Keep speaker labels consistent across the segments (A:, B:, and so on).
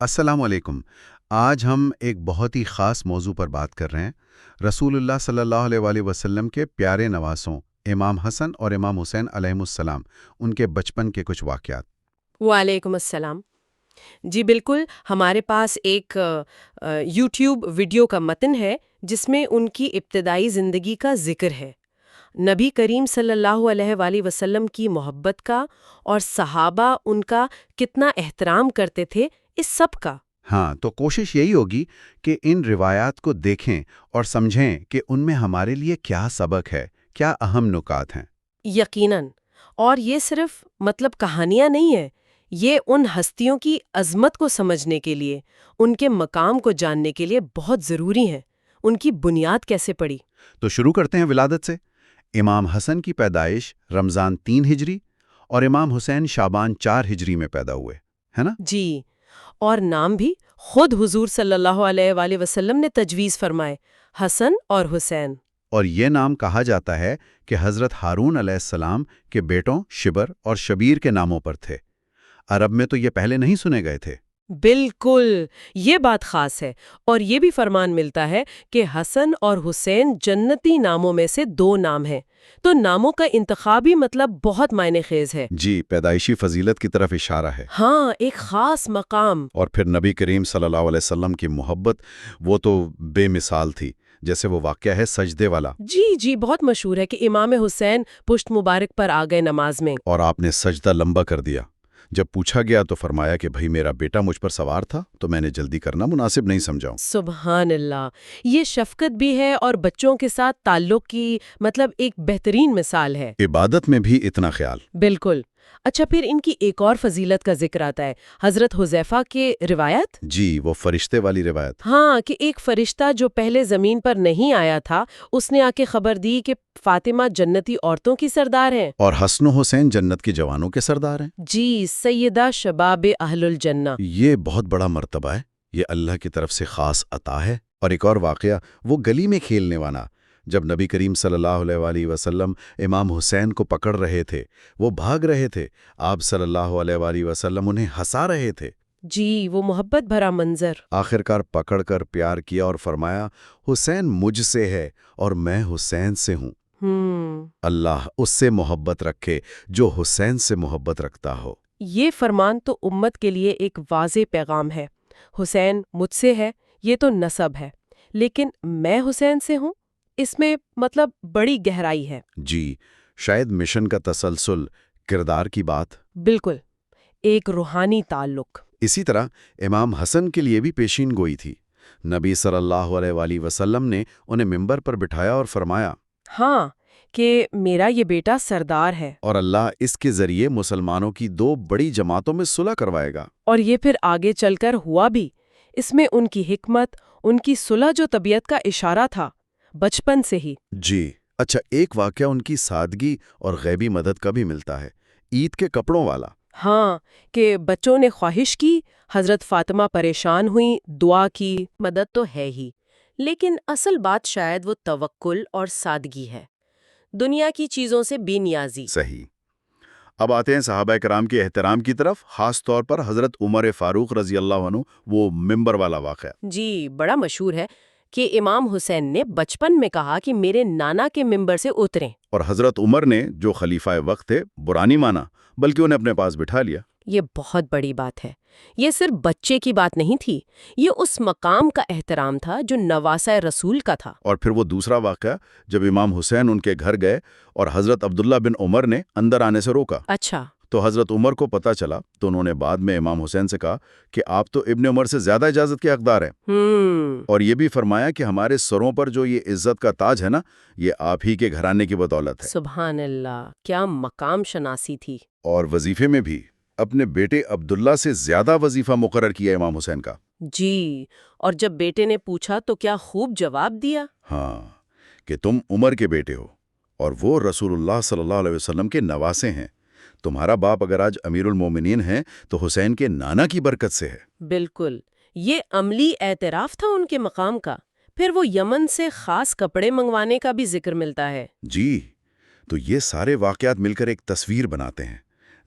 A: السلام علیکم۔ آج ہم ایک بہت ہی خاص موضوع پر بات کر رہے ہیں، رسول اللہ صلی اللہ علیہ وآلہ وسلم کے پیارے نواسوں امام حسن اور امام حسین علیہم السلام، ان کے بچپن کے کچھ واقعات۔
B: وعلیکم السلام۔ جی بالکل، ہمارے پاس ایک یوٹیوب ویڈیو کا متن ہے جس میں ان کی ابتدائی زندگی کا ذکر ہے، نبی کریم صلی اللہ علیہ وآلہ وسلم کی محبت کا، اور صحابہ ان کا کتنا احترام کرتے تھے، اس سب کا۔
A: ہاں، تو کوشش یہی ہوگی کہ ان روایات کو دیکھیں اور سمجھیں کہ ان میں ہمارے لیے کیا سبق ہے، کیا اہم نکات ہیں۔
B: یقیناً، اور یہ صرف کہانیاں نہیں ہیں، یہ ان ہستیوں کی عظمت کو سمجھنے کے لیے، ان کے مقام کو جاننے کے لیے بہت ضروری ہیں۔ ان کی بنیاد کیسے پڑی؟
A: تو شروع کرتے ہیں ولادت سے۔ امام حسن کی پیدائش رمضان 3 ہجری اور امام حسین شعبان 4 ہجری میں پیدا ہوئے، ہے نا؟
B: جی، اور نام بھی خود حضور صلی اللہ علیہ وآلہ وسلم نے تجویز فرمائے، حسن اور حسین۔
A: اور یہ نام کہا جاتا ہے کہ حضرت ہارون علیہ السلام کے بیٹوں شبر اور شبیر کے ناموں پر تھے۔ عرب میں تو یہ پہلے نہیں سنے گئے تھے۔
B: بالکل، یہ بات خاص ہے، اور یہ بھی فرمان ملتا ہے کہ حسن اور حسین جنتی ناموں میں سے دو نام ہیں، تو ناموں کا انتخابی بہت معنی خیز ہے۔
A: جی، پیدائشی فضیلت کی طرف اشارہ ہے۔
B: ہاں، ایک خاص مقام۔
A: اور پھر نبی کریم صلی اللہ علیہ وسلم کی محبت، وہ تو بے مثال تھی، جیسے وہ واقعہ ہے سجدے والا۔
B: جی جی، بہت مشہور ہے کہ امام حسین پشت مبارک پر آ گئے نماز میں۔
A: اور آپ نے سجدہ لمبا کر دیا۔ جب پوچھا گیا تو فرمایا کہ بھئی میرا بیٹا مجھ پر سوار تھا تو میں نے جلدی کرنا مناسب نہیں سمجھا۔
B: سبحان اللہ، یہ شفقت بھی ہے اور بچوں کے ساتھ تعلق کی ایک بہترین مثال ہے۔
A: عبادت میں بھی اتنا خیال۔
B: بالکل۔ اچھا، پھر ان کی ایک اور فضیلت کا ذکر آتا ہے، حضرت حذیفہ کے روایت۔
A: جی، وہ فرشتے والی روایت۔
B: ہاں، کہ ایک فرشتہ جو پہلے زمین پر نہیں آیا تھا، اس نے آ کے خبر دی کہ فاطمہ جنتی عورتوں کی سردار ہیں،
A: اور حسن و حسین جنت کے جوانوں کے سردار ہیں۔
B: جی، سیدہ شباب اہل الجنہ۔
A: یہ بہت بڑا مرتبہ ہے، یہ اللہ کی طرف سے خاص عطا ہے۔ اور ایک اور واقعہ، وہ گلی میں کھیلنے والا، جب نبی کریم صلی اللہ علیہ وآلہ وسلم امام حسین کو پکڑ رہے تھے، وہ بھاگ رہے تھے، آپ صلی اللہ علیہ وآلہ وسلم انہیں ہنسا رہے تھے۔
B: جی، وہ محبت بھرا منظر۔
A: آخرکار پکڑ کر پیار کیا اور فرمایا، حسین مجھ سے ہے اور میں حسین سے ہوں۔ اللہ اس سے محبت رکھے جو حسین سے محبت رکھتا ہو۔
B: یہ فرمان تو امت کے لیے ایک واضح پیغام ہے۔ حسین مجھ سے ہے، یہ تو نسب ہے، لیکن میں حسین سے ہوں، اس میں بڑی گہرائی ہے۔
A: جی، شاید مشن کا تسلسل، کردار کی بات۔
B: بالکل، ایک روحانی تعلق۔
A: اسی طرح امام حسن کے لیے بھی پیشین گوئی تھی۔ نبی صلی اللہ علیہ وآلہ وسلم نے انہیں ممبر پر بٹھایا اور فرمایا،
B: ہاں، کہ میرا یہ بیٹا سردار ہے،
A: اور اللہ اس کے ذریعے مسلمانوں کی دو بڑی جماعتوں میں صلح کروائے گا۔
B: اور یہ پھر آگے چل کر ہوا بھی۔ اس میں ان کی حکمت، ان کی صلح جو طبیعت کا اشارہ تھا، بچپن سے ہی۔
A: جی، اچھا، ایک واقعہ ان کی سادگی اور غیبی مدد کا بھی ملتا ہے، عید کے کپڑوں والا۔
B: ہاں، کہ بچوں نے خواہش کی، حضرت فاطمہ پریشان ہوئیں، دعا کی، مدد تو ہے ہی، لیکن اصل بات شاید وہ توکل اور سادگی ہے، دنیا کی چیزوں سے بے نیازی۔
A: صحیح۔ اب آتے ہیں صحابہ کرام کے احترام کی طرف، خاص طور پر حضرت عمر فاروق رضی اللہ عنہ، وہ ممبر والا واقعہ۔
B: جی، بڑا مشہور ہے کہ امام حسین نے بچپن میں کہا کہ میرے نانا کے ممبر سے اتریں،
A: اور حضرت عمر نے، جو خلیفہ وقت تھے، برا نہیں مانا، بلکہ انہیں اپنے پاس بٹھا لیا۔
B: یہ بہت بڑی بات ہے۔ یہ صرف بچے کی بات نہیں تھی، یہ اس مقام کا احترام تھا جو نواسہ رسول کا تھا۔
A: اور پھر وہ دوسرا واقعہ، جب امام حسین ان کے گھر گئے اور حضرت عبداللہ بن عمر نے اندر آنے سے روکا،
B: اچھا۔
A: تو حضرت عمر کو پتہ چلا تو انہوں نے بعد میں امام حسین سے کہا کہ آپ تو ابن عمر سے زیادہ اجازت کے حقدار ہیں، اور یہ بھی فرمایا کہ ہمارے سروں پر جو یہ عزت کا تاج ہے نا، یہ آپ ہی کے گھرانے کی بدولت ہے۔
B: سبحان اللہ، کیا مقام شناسی تھی۔
A: اور وظیفے میں بھی اپنے بیٹے عبداللہ سے زیادہ وظیفہ مقرر کیا امام حسین کا۔
B: جی، اور جب بیٹے نے پوچھا تو کیا خوب جواب دیا۔
A: ہاں، کہ تم عمر کے بیٹے ہو اور وہ رسول اللہ صلی اللہ علیہ وسلم کے نواسے ہیں، تمہارا باپ اگر آج امیر المومنین ہیں تو حسین کے نانا کی برکت سے ہے۔
B: بالکل، یہ عملی اعتراف تھا ان کے مقام کا۔ پھر وہ یمن سے خاص کپڑے منگوانے کا بھی ذکر ملتا ہے۔
A: جی، تو یہ سارے واقعات مل کر ایک تصویر بناتے ہیں،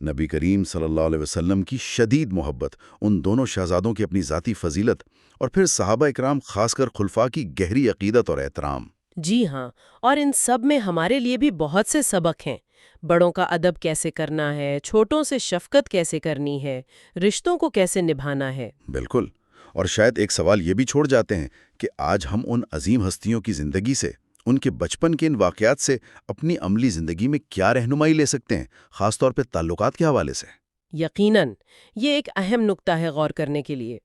A: نبی کریم صلی اللہ علیہ وسلم کی شدید محبت، ان دونوں شہزادوں کی اپنی ذاتی فضیلت، اور پھر صحابہ اکرام خاص کر خلفاء کی گہری عقیدت اور احترام۔
B: جی ہاں، اور ان سب میں ہمارے لیے بھی بہت سے سبق ہیں۔ بڑوں کا ادب کیسے کرنا ہے، چھوٹوں سے شفقت کیسے کرنی ہے، رشتوں کو کیسے نبھانا ہے۔
A: بالکل، اور شاید ایک سوال یہ بھی چھوڑ جاتے ہیں کہ آج ہم ان عظیم ہستیوں کی زندگی سے، ان کے بچپن کے ان واقعات سے اپنی عملی زندگی میں کیا رہنمائی لے سکتے ہیں، خاص طور پہ تعلقات کے حوالے سے؟
B: یقیناً، یہ ایک اہم نقطہ ہے غور کرنے کے لیے۔